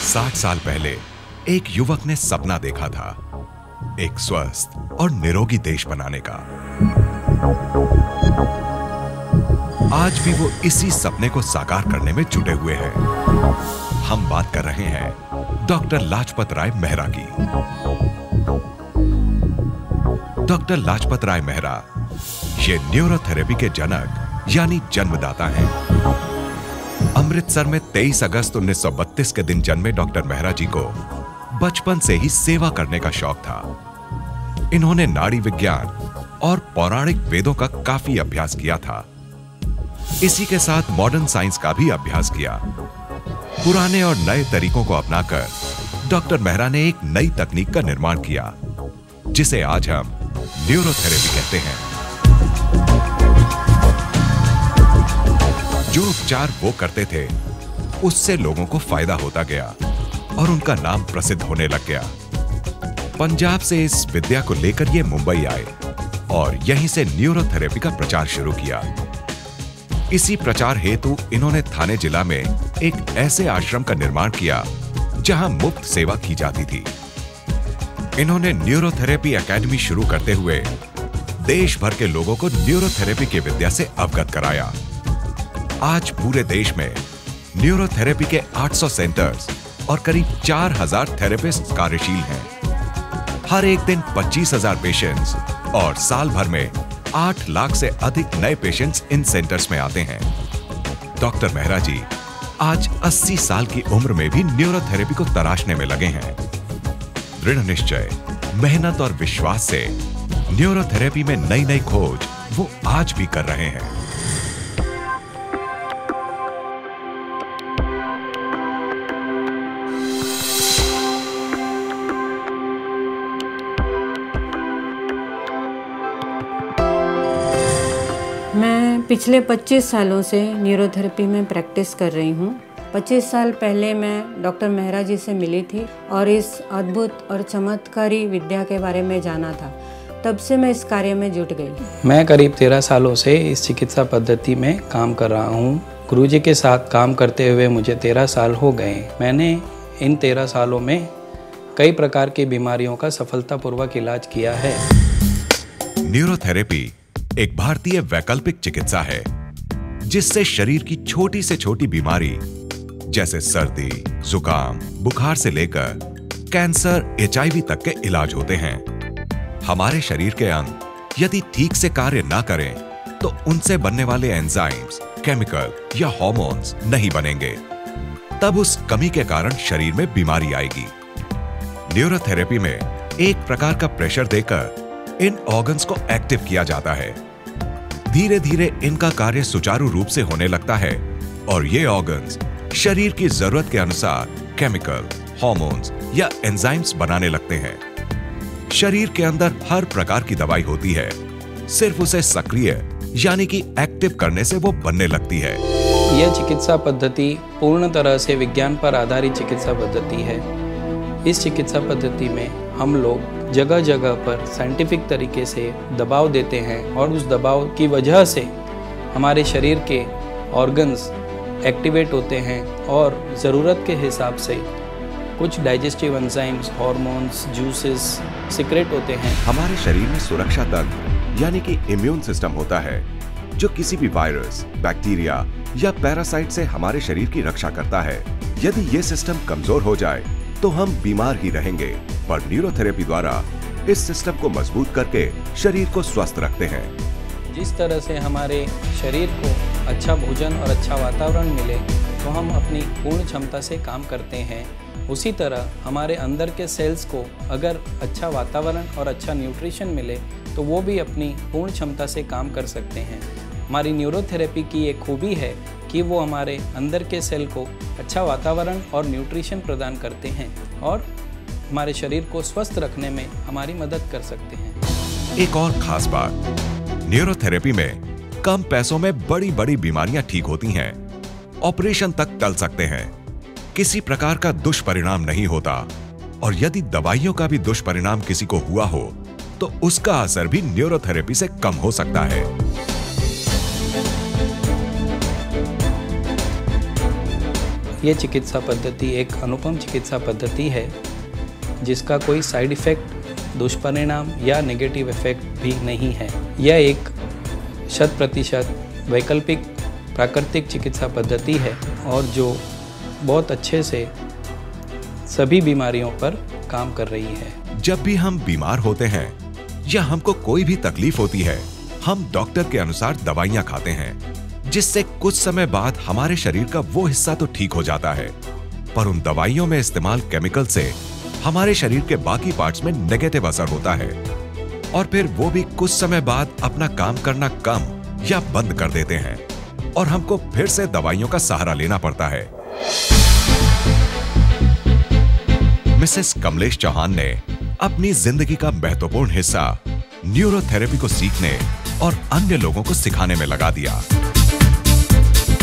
60 साल पहले एक युवक ने सपना देखा था, एक स्वस्थ और निरोगी देश बनाने का। आज भी वो इसी सपने को साकार करने में जुटे हुए हैं। हम बात कर रहे हैं डॉक्टर लाजपत राय मेहरा की। डॉक्टर लाजपत राय मेहरा ये न्यूरोथेरेपी के जनक यानी जन्मदाता हैं। अमृतसर में 23 अगस्त 1932 के दिन जन्मे डॉक्टर मेहरा जी को बचपन से ही सेवा करने का शौक था। इन्होंने नाड़ी विज्ञान और पौराणिक वेदों का काफी अभ्यास किया था। इसी के साथ मॉडर्न साइंस का भी अभ्यास किया। पुराने और नए तरीकों को अपनाकर डॉक्टर मेहरा ने एक नई तकनीक का निर्माण किया, जिसे आज हम न्यूरोथेरेपी कहते हैं। जो उपचार वो करते थे, उससे लोगों को फायदा होता गया और उनका नाम प्रसिद्ध होने लग गया। पंजाब से इस विद्या को लेकर ये मुंबई आए और यहीं से न्यूरोथेरेपी का प्रचार शुरू किया। इसी प्रचार हेतु इन्होंने थाने जिला में एक ऐसे आश्रम का निर्माण किया जहां मुफ्त सेवा की जाती थी। इन्होंने न्यूरोथेरेपी एकेडमी शुरू करते हुए देश भर के लोगों को न्यूरोथेरेपी की विद्या से अवगत कराया। आज पूरे देश में न्यूरोथेरेपी के 800 सेंटर्स और करीब 4000 थेरेपिस्ट कार्यशील हैं। हर एक दिन 25,000 पेशेंट्स और साल भर में 8 लाख से अधिक नए पेशेंट्स इन सेंटर्स में आते हैं। डॉक्टर मेहरा जी आज 80 साल की उम्र में भी न्यूरोथेरेपी को तराशने में लगे हैं। दृढ़ निश्चय, मेहनत और विश्वास से न्यूरोथेरेपी में नई नई खोज वो आज भी कर रहे हैं। मैं पिछले 25 सालों से न्यूरोथेरेपी में प्रैक्टिस कर रही हूँ। 25 साल पहले मैं डॉक्टर मेहरा जी से मिली थी और इस अद्भुत और चमत्कारी विद्या के बारे में जाना था। तब से मैं इस कार्य में जुट गई। मैं करीब 13 सालों से इस चिकित्सा पद्धति में काम कर रहा हूँ। गुरुजी के साथ काम करते हुए मुझे 13 साल हो गए। मैंने इन 13 सालों में कई प्रकार की बीमारियों का सफलतापूर्वक इलाज किया है। न्यूरोथेरेपी एक भारतीय वैकल्पिक चिकित्सा है, जिससे शरीर की छोटी से छोटी बीमारी जैसे सर्दी, जुकाम, बुखार से लेकर कैंसर, HIV तक के इलाज होते हैं। हमारे शरीर के अंग यदि ठीक से कार्य ना करें, तो उनसे बनने वाले एंजाइम्स, केमिकल या हार्मोन्स नहीं बनेंगे। तब उस कमी के कारण शरीर में बीमारी आएगी। न्यूरोथेरेपी में एक प्रकार का प्रेशर देकर इन ऑर्गन्स को एक्टिव किया जाता है। धीरे धीरे इनका कार्य सुचारू रूप से होने लगता है और ये ऑर्गन्स शरीर की जरूरत के अनुसार केमिकल, हार्मोन्स या एंजाइम्स बनाने लगते हैं। शरीर के अंदर हर प्रकार की दवाई होती है, सिर्फ उसे सक्रिय यानी कि एक्टिव करने से वो बनने लगती है। यह चिकित्सा पद्धति पूर्ण तरह से विज्ञान पर आधारित चिकित्सा पद्धति है। इस चिकित्सा पद्धति में हम लोग जगह जगह पर साइंटिफिक तरीके से दबाव देते हैं और उस दबाव की वजह से हमारे शरीर के ऑर्गन्स एक्टिवेट होते हैं और ज़रूरत के हिसाब से कुछ digestive enzymes, hormones, juices secret होते हैं। हमारे शरीर में सुरक्षा तंत्र यानी कि इम्यून सिस्टम होता है, जो किसी भी वायरस, बैक्टीरिया या पैरासाइट से हमारे शरीर की रक्षा करता है। यदि ये सिस्टम कमजोर हो जाए तो हम बीमार ही रहेंगे, पर न्यूरोथेरेपी द्वारा इस सिस्टम को मजबूत करके शरीर को स्वस्थ रखते हैं। जिस तरह से हमारे शरीर को अच्छा भोजन और अच्छा वातावरण मिले तो हम अपनी पूर्ण क्षमता से काम करते हैं, उसी तरह हमारे अंदर के सेल्स को अगर अच्छा वातावरण और अच्छा न्यूट्रिशन मिले तो वो भी अपनी पूर्ण क्षमता से काम कर सकते हैं। हमारी न्यूरोथेरेपी की एक खूबी है कि वो हमारे अंदर के सेल को अच्छा वातावरण और न्यूट्रिशन प्रदान करते हैं और हमारे शरीर को स्वस्थ रखने में हमारी मदद कर सकते हैं। एक और खास बात, न्यूरोथेरेपी में कम पैसों में बड़ी बड़ी बीमारियां ठीक होती हैं, ऑपरेशन तक टल सकते हैं, किसी प्रकार का दुष्परिणाम नहीं होता और यदि दवाइयों का भी दुष्परिणाम किसी को हुआ हो तो उसका असर भी न्यूरोथेरेपी से कम हो सकता है। ये चिकित्सा पद्धति एक अनुपम चिकित्सा पद्धति है जिसका कोई साइड इफ़ेक्ट, दुष्परिणाम या नेगेटिव इफ़ेक्ट भी नहीं है। यह एक 100% वैकल्पिक प्राकृतिक चिकित्सा पद्धति है और जो बहुत अच्छे से सभी बीमारियों पर काम कर रही है। जब भी हम बीमार होते हैं या हमको कोई भी तकलीफ होती है, हम डॉक्टर के अनुसार दवाइयां खाते हैं, जिससे कुछ समय बाद हमारे शरीर का वो हिस्सा तो ठीक हो जाता है, पर उन दवाइयों में इस्तेमाल केमिकल से हमारे शरीर के बाकी पार्ट्स में नेगेटिव असर होता है और फिर वो भी कुछ समय बाद अपना काम करना कम या बंद कर देते हैं और हमको फिर से दवाइयों का सहारा लेना पड़ता है। मिसेस कमलेश चौहान ने अपनी जिंदगी का महत्वपूर्ण हिस्सा न्यूरोथेरेपी को सीखने और अन्य लोगों को सिखाने में लगा दिया।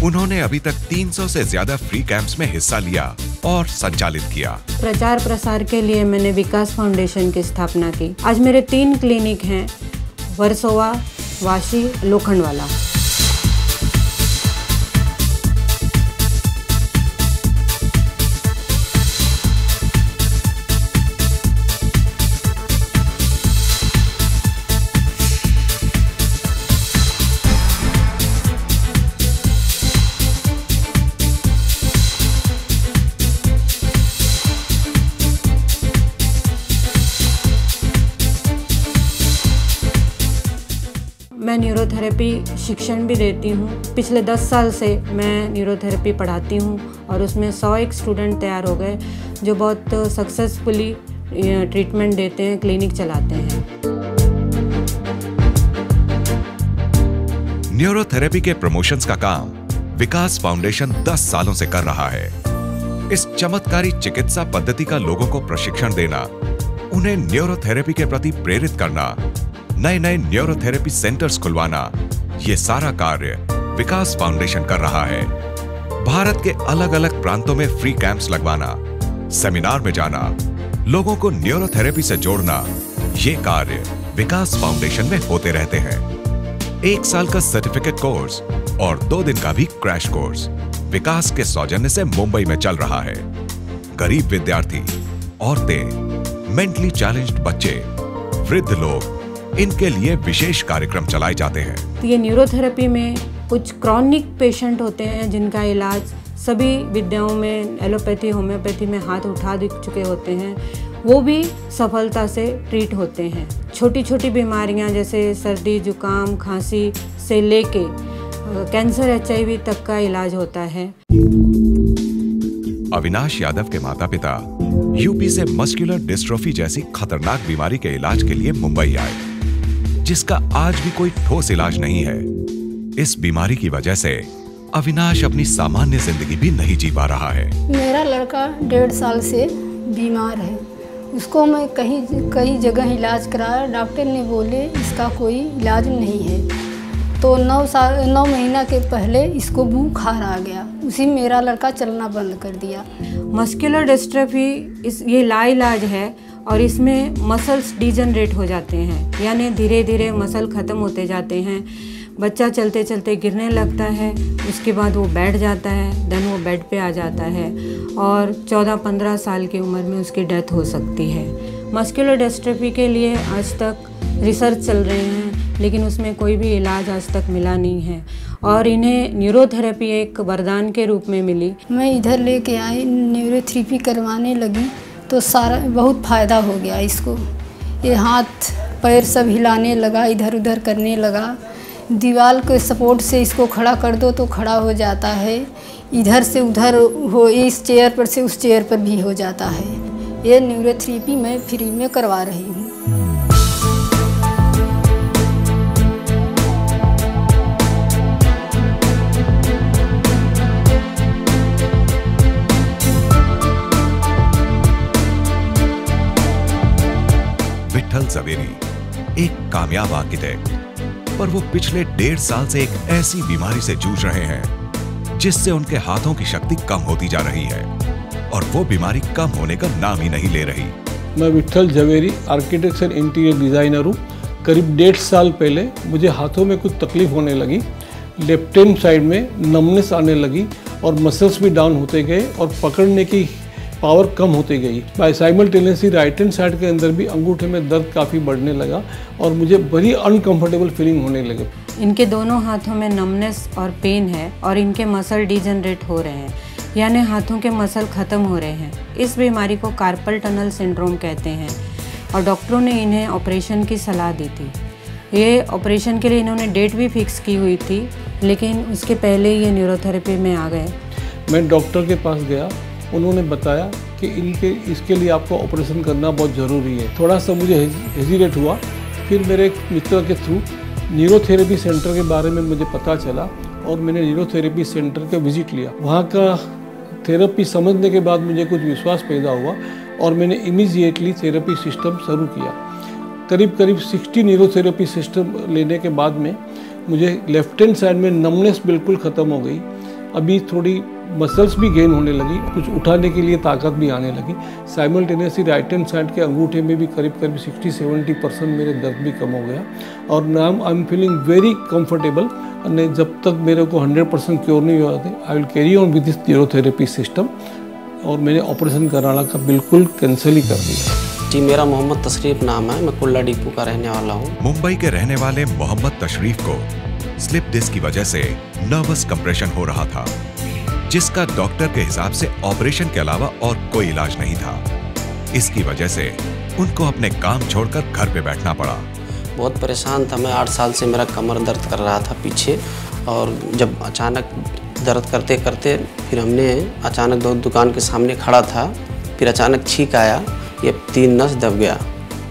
उन्होंने अभी तक 300 से ज्यादा फ्री कैंप्स में हिस्सा लिया और संचालित किया। प्रचार प्रसार के लिए मैंने विकास फाउंडेशन की स्थापना की। आज मेरे 3 क्लिनिक हैं, वर्सोवा, वाशी, लोखंडवाला। मैं न्यूरोथेरेपी शिक्षण भी देती हूँ। पिछले 10 साल से मैं न्यूरोथेरेपी पढ़ाती हूँ और उसमें 101 स्टूडेंट तैयार हो गए जो बहुत सक्सेसफुली ट्रीटमेंट देते हैं, क्लिनिक चलाते हैं। न्यूरोथेरेपी के प्रमोशंस का काम विकास फाउंडेशन 10 सालों से कर रहा है। इस चमत्कारी चिकित्सा पद्धति का लोगों को प्रशिक्षण देना, उन्हें न्यूरोथेरेपी के प्रति प्रेरित करना, नए न्यूरोथेरेपी सेंटर्स खुलवाना, ये सारा कार्य विकास फाउंडेशन कर रहा है। भारत के अलग अलग प्रांतों में फ्री कैंप्स लगवाना, सेमिनार में जाना, लोगों को न्यूरोथेरेपी से जोड़ना, ये कार्य विकास फाउंडेशन में होते रहते हैं। 1 साल का सर्टिफिकेट कोर्स और 2 दिन का भी क्रैश कोर्स विकास के सौजन्य से मुंबई में चल रहा है। गरीब विद्यार्थी, औरतें, मेंटली चैलेंज्ड बच्चे, वृद्ध लोग, इनके लिए विशेष कार्यक्रम चलाए जाते हैं। तो ये न्यूरोथेरेपी में कुछ क्रॉनिक पेशेंट होते हैं जिनका इलाज सभी विद्याओं में, एलोपैथी, होम्योपैथी में हाथ उठा चुके होते हैं, वो भी सफलता से ट्रीट होते हैं। छोटी छोटी बीमारियां जैसे सर्दी, जुकाम, खांसी से लेके कैंसर, HIV तक का इलाज होता है। अविनाश यादव के माता पिता यूपी से मस्कुलर डिस्ट्रोफी जैसी खतरनाक बीमारी के इलाज के लिए मुंबई आए, जिसका आज भी कोई ठोस इलाज नहीं है। इस बीमारी की वजह से अविनाश अपनी सामान्य जिंदगी भी नहीं जी पा रहा है। मेरा लड़का 1.5 साल से बीमार है। उसको मैं कई जगह इलाज कराया, डॉक्टर ने बोले इसका कोई इलाज नहीं है। तो 9 महीना के पहले इसको बुखार आ गया, उसी मेरा लड़का चलना बंद कर दिया। मस्कुलर डिस्ट्रॉफी ये लाइलाज है और इसमें मसल्स डिजनरेट हो जाते हैं, यानी धीरे धीरे मसल ख़त्म होते जाते हैं। बच्चा चलते चलते गिरने लगता है, उसके बाद वो बैठ जाता है, देन वो बेड पे आ जाता है और 14-15 साल की उम्र में उसकी डेथ हो सकती है। मस्कुलर डिस्ट्रॉफी के लिए आज तक रिसर्च चल रहे हैं, लेकिन उसमें कोई भी इलाज आज तक मिला नहीं है और इन्हें न्यूरोथेरेपी एक वरदान के रूप में मिली। मैं इधर लेके आई, न्यूरोथेरेपी करवाने लगी तो सारा बहुत फ़ायदा हो गया इसको। ये हाथ पैर सब हिलाने लगा, इधर उधर करने लगा। दीवार के सपोर्ट से इसको खड़ा कर दो तो खड़ा हो जाता है, इधर से उधर हो, इस चेयर पर से उस चेयर पर भी हो जाता है। ये न्यूरोथेरेपी मैं फ्री में करवा रही हूँ। विठल जवेरी एक कामयाब आर्किटेक्ट, पर वो पिछले 1.5 साल से एक ऐसी बीमारी से जूझ रहे हैं जिससे उनके हाथों की शक्ति कम होती जा रही है और वो बीमारी कम होने का नाम ही नहीं ले रही। मैं Vithal Javeri architect and interior designer हूँ। करीब 1.5 साल पहले मुझे हाथों में कुछ तकलीफ होने लगी, लेफ्ट हैंड साइड में नमनेस आने लगी और मसल्स भी डाउन होते गए और पकड़ने की पावर कम होती गई। By simultaneously right hand side के अंदर भी अंगूठे में दर्द काफ़ी बढ़ने लगा और मुझे बड़ी अनकंफर्टेबल फीलिंग होने लगे। इनके दोनों हाथों में नमनेस और पेन है और इनके मसल डिजनरेट हो रहे हैं, यानी हाथों के मसल ख़त्म हो रहे हैं। इस बीमारी को कार्पल टनल सिंड्रोम कहते हैं और डॉक्टरों ने इन्हें ऑपरेशन की सलाह दी थी। ये ऑपरेशन के लिए इन्होंने डेट भी फिक्स की हुई थी, लेकिन उसके पहले ही ये न्यूरोथेरेपी में आ गए। मैं डॉक्टर के पास गया, उन्होंने बताया कि इसके लिए आपको ऑपरेशन करना बहुत ज़रूरी है। थोड़ा सा मुझे हेजिटेट हुआ, फिर मेरे एक मित्र के थ्रू न्यूरोथेरेपी सेंटर के बारे में मुझे पता चला और मैंने न्यूरोथेरेपी सेंटर का विजिट लिया। वहाँ का थेरेपी समझने के बाद मुझे कुछ विश्वास पैदा हुआ और मैंने इमीडिएटली थेरेपी सिस्टम शुरू किया। करीब 60 न्यूरोथेरेपी सिस्टम लेने के बाद में मुझे लेफ्ट हैंड साइड में नमनेस बिल्कुल ख़त्म हो गई। अभी थोड़ी मसल्स भी गेन होने लगी, कुछ उठाने के लिए ताकत भी आने लगी। साइमल्टेनियसली राइट हैंड साइड के अंगूठे में भी करीब 60-70% मेरे दर्द भी कम हो गया और now I am feeling very comfortable. जब तक मेरे को 100% क्योर नहीं हुआ थे, I will carry on with this neurotherapy system और मैंने ऑपरेशन कराना का बिल्कुल कैंसिल ही कर दिया। जी, मेरा मोहम्मद तशरीफ नाम है, मैं कुल्ला डिपो का रहने वाला हूँ। मुंबई के रहने वाले मोहम्मद तशरीफ को स्लिप डिस्क की वजह से नर्वस कंप्रेशन हो रहा था, जिसका डॉक्टर के हिसाब से ऑपरेशन के अलावा और कोई इलाज नहीं था। इसकी वजह से उनको अपने काम छोड़कर घर पे बैठना पड़ा। बहुत परेशान था मैं, 8 साल से मेरा कमर दर्द कर रहा था पीछे, और जब अचानक दर्द करते करते फिर हमने अचानक दुकान के सामने खड़ा था, फिर अचानक छींक आया, ये 3 नस दब गया।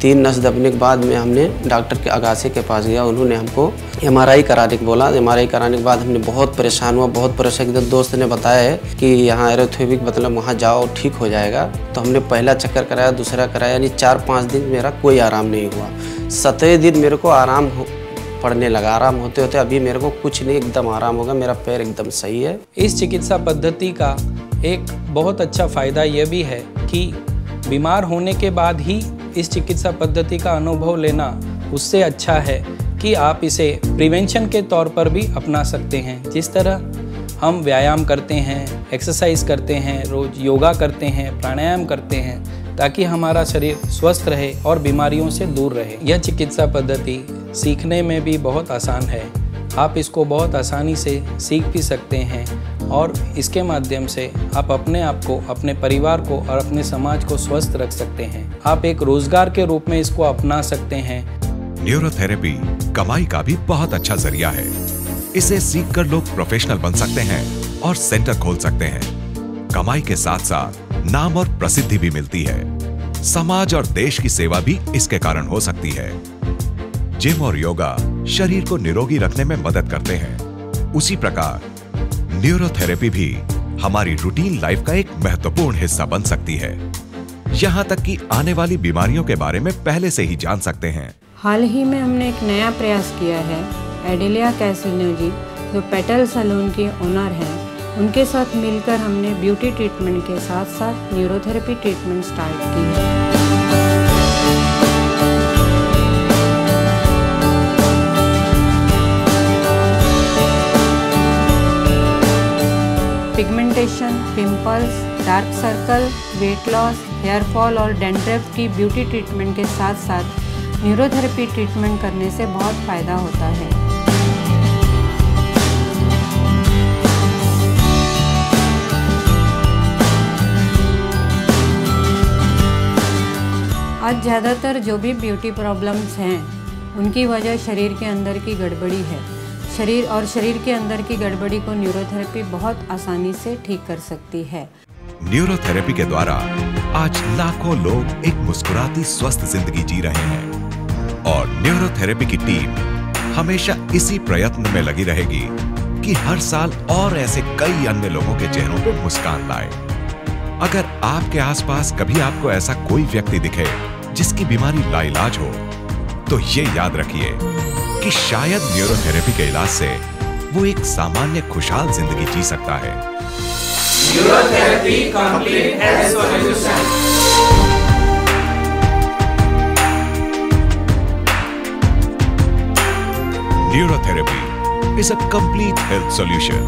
3 नस दबने के बाद में हमने डॉक्टर के अगासे के पास गया, उन्होंने हमको MRI कराने को बोला। MRI कराने के बाद हमने बहुत परेशान हुआ, बहुत परेशान। दोस्त ने बताया है कि यहाँ एरोथेरेपी मतलब वहाँ जाओ ठीक हो जाएगा। तो हमने पहला चक्कर कराया, दूसरा कराया, यानी 4-5 दिन मेरा कोई आराम नहीं हुआ। 7वें दिन मेरे को आराम पड़ने लगा। आराम होते होते अभी मेरे को कुछ नहीं, एकदम आराम होगा, मेरा पैर एकदम सही है। इस चिकित्सा पद्धति का एक बहुत अच्छा फ़ायदा यह भी है कि बीमार होने के बाद ही इस चिकित्सा पद्धति का अनुभव लेना उससे अच्छा है कि आप इसे प्रिवेंशन के तौर पर भी अपना सकते हैं। जिस तरह हम व्यायाम करते हैं, एक्सरसाइज करते हैं, रोज़ योगा करते हैं, प्राणायाम करते हैं, ताकि हमारा शरीर स्वस्थ रहे और बीमारियों से दूर रहे। यह चिकित्सा पद्धति सीखने में भी बहुत आसान है। आप इसको बहुत आसानी से सीख भी सकते हैं और इसके माध्यम से आप अपने आप को, अपने परिवार को और अपने समाज को स्वस्थ रख सकते हैं। आप एक रोजगार के रूप में इसको अपना सकते हैं। न्यूरोथेरेपी कमाई का भी बहुत अच्छा जरिया है। इसे सीखकर लोग प्रोफेशनल बन सकते हैं और सेंटर खोल सकते हैं। कमाई के साथ साथ नाम और प्रसिद्धि भी मिलती है। समाज और देश की सेवा भी इसके कारण हो सकती है। जिम और योगा शरीर को निरोगी रखने में मदद करते हैं। उसी प्रकार न्यूरोथेरेपी भी हमारी रूटीन लाइफ का एक महत्वपूर्ण हिस्सा बन सकती है। यहाँ तक कि आने वाली बीमारियों के बारे में पहले से ही जान सकते हैं। हाल ही में हमने एक नया प्रयास किया है। एडेलिया कैसिनो जी, जो पेटल सैलून की ओनर हैं, उनके साथ मिलकर हमने ब्यूटी ट्रीटमेंट के साथ साथ न्यूरोथेरेपी ट्रीटमेंट स्टार्ट की है। Pigmentation, pimples, dark circle, weight loss, hair fall और डैंड्रफ की ब्यूटी ट्रीटमेंट के साथ साथ न्यूरोथेरेपी ट्रीटमेंट करने से बहुत फ़ायदा होता है। आज ज़्यादातर जो भी ब्यूटी प्रॉब्लम्स हैं, उनकी वजह शरीर के अंदर की गड़बड़ी है। शरीर के अंदर की गड़बड़ी को न्यूरोथेरेपी बहुत आसानी से ठीक कर सकती है। न्यूरोथेरेपी के द्वारा आज लाखों लोग एक मुस्कुराती स्वस्थ जिंदगी जी रहे हैं और न्यूरोथेरेपी की टीम हमेशा इसी प्रयत्न में लगी रहेगी कि हर साल और ऐसे कई अन्य लोगों के चेहरों पर मुस्कान लाए। अगर आपके आसपास कभी आपको ऐसा कोई व्यक्ति दिखे जिसकी बीमारी लाइलाज हो, तो ये याद रखिए कि शायद न्यूरोथेरेपी के इलाज से वो एक सामान्य खुशहाल जिंदगी जी सकता है। Neurotherapy complete health solution. Neurotherapy is a complete health solution.